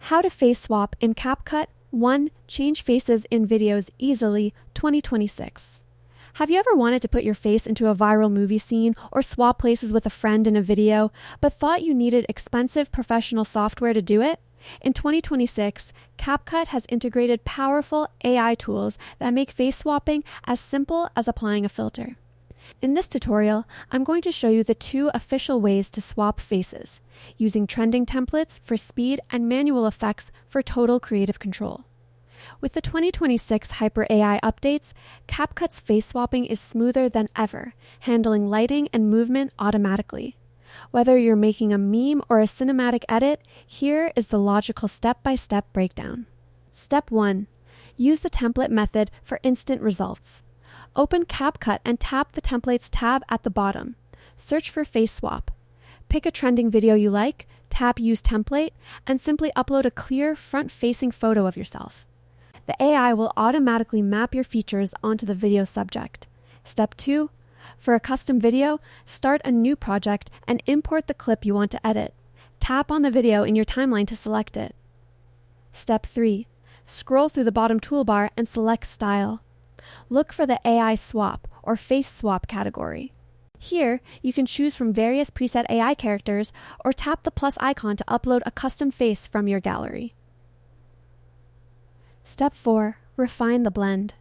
How to face swap in Capcut 1. Change faces in videos easily 2026. Have you ever wanted to put your face into a viral movie scene or swap places with a friend in a video, but thought you needed expensive professional software to do it? In 2026, Capcut has integrated powerful AI tools that make face swapping as simple as applying a filter. In this tutorial, I'm going to show you the 2 official ways to swap faces, using trending templates for speed and manual effects for total creative control. With the 2026 Hyper AI updates, Capcut's face swapping is smoother than ever, handling lighting and movement automatically. Whether you're making a meme or a cinematic edit, here is the logical step-by-step breakdown. Step 1. Use the template method for instant results. Open Capcut and tap the Templates tab at the bottom. Search for Face Swap. Pick a trending video you like, tap Use Template, and simply upload a clear front-facing photo of yourself. The AI will automatically map your features onto the video subject. Step 2. For a custom video, start a new project and import the clip you want to edit. Tap on the video in your timeline to select it. Step 3. Scroll through the bottom toolbar and select Style. Look for the AI Swap or Face Swap category. Here, you can choose from various preset AI characters or tap the plus icon to upload a custom face from your gallery. Step 4. Refine the blend.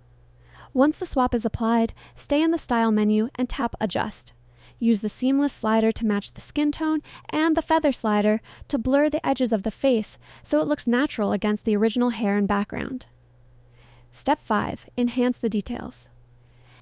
Once the swap is applied, stay in the Style menu and tap Adjust. Use the Seamless slider to match the skin tone and the Feather slider to blur the edges of the face so it looks natural against the original hair and background. Step 5. Enhance the details.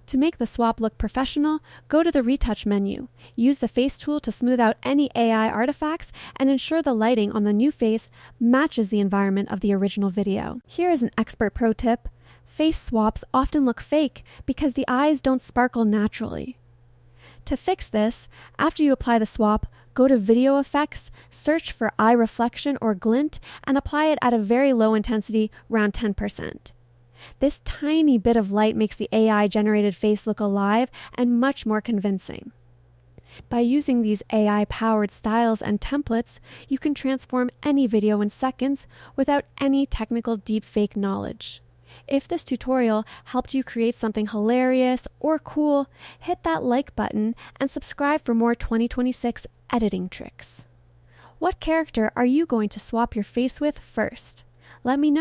To make the swap look professional, go to the Retouch menu. Use the Face tool to smooth out any AI artifacts and ensure the lighting on the new face matches the environment of the original video. Here is an expert pro tip. Face swaps often look fake because the eyes don't sparkle naturally. To fix this, after you apply the swap, go to Video Effects, search for Eye Reflection or Glint, and apply it at a very low intensity, around 10%. This tiny bit of light makes the AI-generated face look alive and much more convincing. By using these AI-powered styles and templates, you can transform any video in seconds without any technical deepfake knowledge. If this tutorial helped you create something hilarious or cool, hit that like button and subscribe for more 2026 editing tricks. What character are you going to swap your face with first? Let me know.